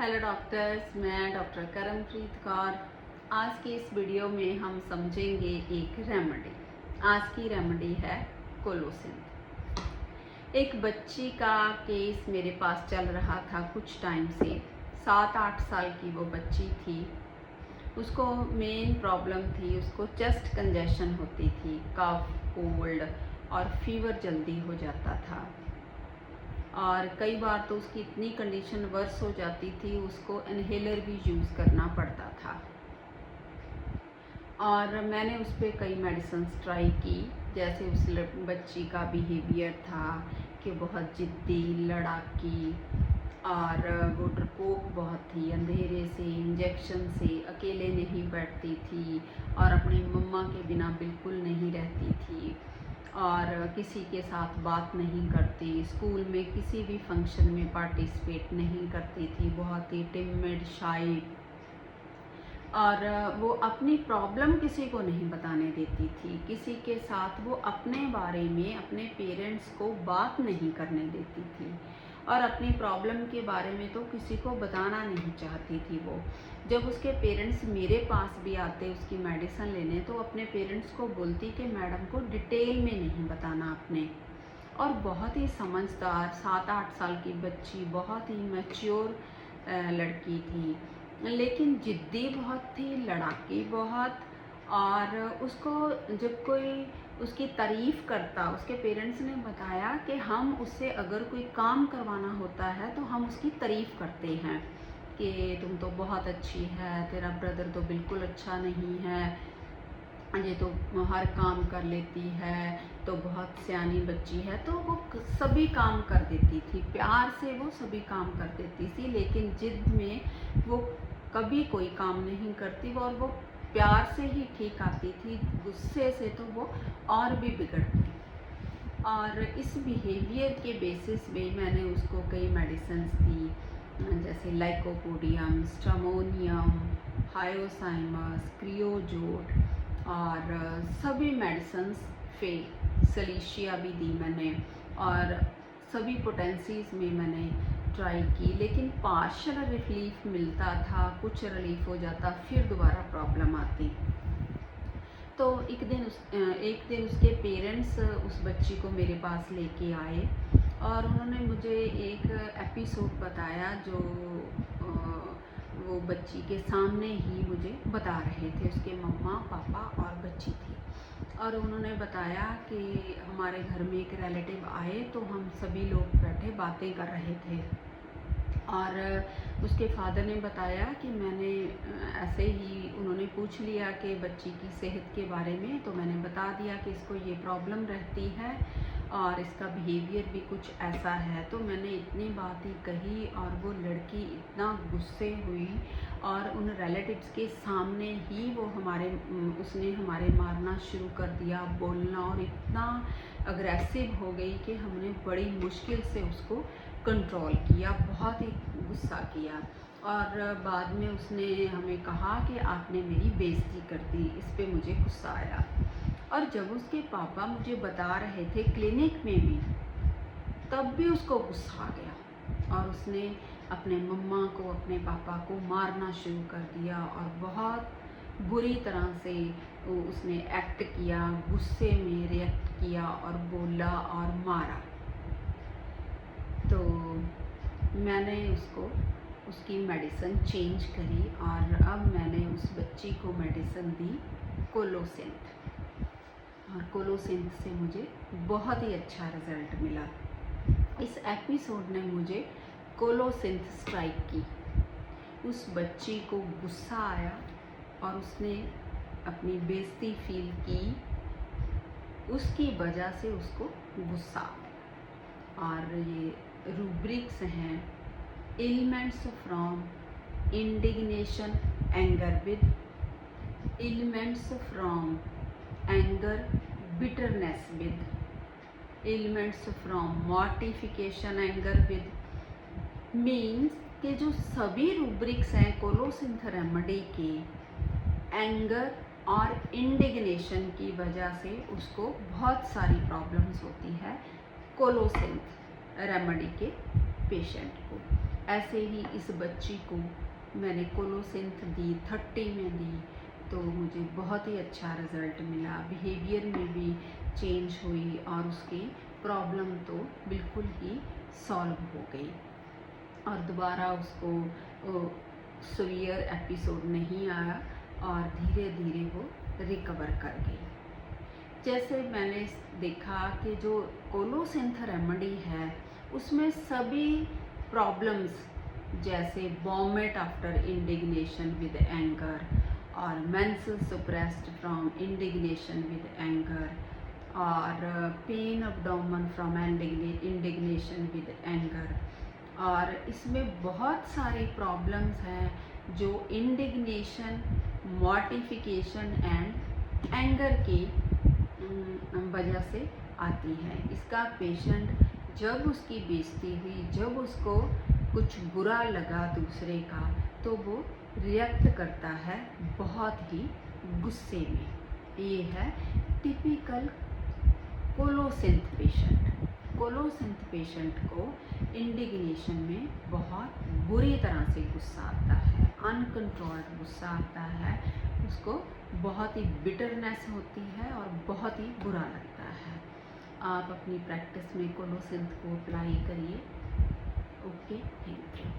Hello doctors, मैं doctor करमप्रीत Kaur. आज की इस वीडियो में हम समझेंगे एक रेमेडी। आज की रेमेडी है कोलोसिन। एक बच्ची का केस मेरे पास चल रहा था कुछ टाइम से। 7-8 साल की वो बच्ची थी। उसको मेन प्रॉब्लम थी, उसको चेस्ट कंजेशन होती थी, कफ, कोल्ड और फीवर जल्दी हो जाता था। और कई बार तो उसकी इतनी कंडीशन वर्स हो जाती थी, उसको इन्हेलर भी यूज़ करना पड़ता था। और मैंने उस पर कई मेडिसिन ट्राई की। जैसे उस बच्ची का बिहेवियर था कि बहुत ज़िद्दी, लड़ाकी और वो डरपोक बहुत थी। अंधेरे से, इंजेक्शन से अकेले नहीं बैठती थी और अपनी मम्मा के बिना बिल्कुल नहीं रहती थी और किसी के साथ बात नहीं करती। स्कूल में किसी भी फंक्शन में पार्टिसिपेट नहीं करती थी, बहुत ही टिमिड, शाई। और वो अपनी प्रॉब्लम किसी को नहीं बताने देती थी। किसी के साथ वो अपने बारे में अपने पेरेंट्स को बात नहीं करने देती थी और अपनी प्रॉब्लम के बारे में तो किसी को बताना नहीं चाहती थी वो। जब उसके पेरेंट्स मेरे पास भी आते उसकी मेडिसिन लेने, तो अपने पेरेंट्स को बोलती कि मैडम को डिटेल में नहीं बताना अपने। और बहुत ही समझदार 7-8 साल की बच्ची, बहुत ही मैच्योर लड़की थी, लेकिन ज़िद्दी बहुत थी, लड़ाकी बहुत। और उसको जब कोई उसकी तारीफ़ करता, उसके पेरेंट्स ने बताया कि हम उससे अगर कोई काम करवाना होता है तो हम उसकी तारीफ़ करते हैं कि तुम तो बहुत अच्छी है, तेरा ब्रदर तो बिल्कुल अच्छा नहीं है, ये तो हर काम कर लेती है, तो बहुत सियानी बच्ची है। तो वो सभी काम कर देती थी, प्यार से वो सभी काम कर देती थी, लेकिन ज़िद में वो कभी कोई काम नहीं करती और वो प्यार से ही ठीक आती थी। गुस्से से तो वो और भी बिगड़ती। और इस बिहेवियर के बेसिस में मैंने उसको कई मेडिसिन्स दी, जैसे लाइकोपोडियम, स्ट्रामोनियम, हायोसाइमस, क्रियोजोट और सभी मेडिसिन्स फेल। सलीशिया भी दी मैंने और सभी पोटेंसीज में मैंने ट्राई की, लेकिन पार्शल रिलीफ मिलता था, कुछ रिलीफ हो जाता, फिर दोबारा प्रॉब्लम आती। तो एक दिन उसके पेरेंट्स उस बच्ची को मेरे पास लेके आए और उन्होंने मुझे एक एपिसोड बताया जो वो बच्ची के सामने ही मुझे बता रहे थे। उसके मम्मा, पापा और बच्ची थी। और उन्होंने बताया कि हमारे घर में एक रिलेटिव आए तो हम सभी लोग बैठे बातें कर रहे थे और उसके फादर ने बताया कि मैंने ऐसे ही उन्होंने पूछ लिया कि बच्ची की सेहत के बारे में, तो मैंने बता दिया कि इसको ये प्रॉब्लम रहती है और इसका बिहेवियर भी कुछ ऐसा है। तो मैंने इतनी बात ही कही और वो लड़की इतना गुस्से हुई और उन रिलेटिव्स के सामने ही वो उसने हमारे मारना शुरू कर दिया, बोलना, और इतना अग्रेसिव हो गई कि हमने बड़ी मुश्किल से उसको कंट्रोल किया, बहुत ही गुस्सा किया। और बाद में उसने हमें कहा कि आपने मेरी बेइज्जती कर दी। इस पे मुझे गुस्सा आया। और जब उसके पापा मुझे बता रहे थे क्लिनिक में भी, तब भी उसको गुस्सा आ गया और उसने अपने मम्मा को, अपने पापा को मारना शुरू कर दिया और बहुत बुरी तरह से उसने एक्ट किया, गुस्से में रिएक्ट किया और बोला और मारा। तो मैंने उसकी मेडिसिन चेंज करी और अब मैंने उस बच्ची को मेडिसिन दी कोलोसिंथ। और कोलोसिंथ से मुझे बहुत ही अच्छा रिज़ल्ट मिला। इस एपिसोड ने मुझे कोलोसिंथ स्ट्राइक की। उस बच्ची को गुस्सा आया और उसने अपनी बेइज्जती फील की, उसकी वजह से उसको गुस्सा आया। और ये रूब्रिक्स हैं: elements from indignation, anger with, elements from anger, bitterness with, elements from mortification, anger with. Means कि जो सभी रूब्रिक्स हैं कोलोसिंथ रेमेडी के, एंगर और इंडिग्नेशन की वजह से उसको बहुत सारी प्रॉब्लम्स होती है कोलोसिंथ रेमेडी के पेशेंट को। ऐसे ही इस बच्ची को मैंने कोलोसिंथ दी 30 में दी, तो मुझे बहुत ही अच्छा रिज़ल्ट मिला। बिहेवियर में भी चेंज हुई और उसकी प्रॉब्लम तो बिल्कुल ही सॉल्व हो गई और दोबारा उसको सीवियर एपिसोड नहीं आया और धीरे धीरे वो रिकवर कर गई। जैसे मैंने देखा कि जो कोलोसिंथ रेमेडी है उसमें सभी प्रॉब्लम्स जैसे vomit after indignation with anger और menses suppressed from indignation with anger और pain abdomen from indignation with anger, और इसमें बहुत सारी प्रॉब्लम्स हैं जो इंडिग्नेशन, मॉर्टिफिकेशन एंड एंगर की वजह से आती है। इसका पेशेंट जब उसकी बेइज्जती हुई, जब उसको कुछ बुरा लगा दूसरे का, तो वो रिएक्ट करता है बहुत ही गुस्से में। ये है typical colocynth patient. Colocynth patient को इंडिग्नेशन में बहुत बुरी तरह से गुस्सा आता है, अनकंट्रोल्ड गुस्सा आता है, उसको बहुत ही बिटरनेस होती है और बहुत ही बुरा लगता है। आप अपनी प्रैक्टिस में कोलोसिंथ को अप्लाई करिए। Okay, thank you.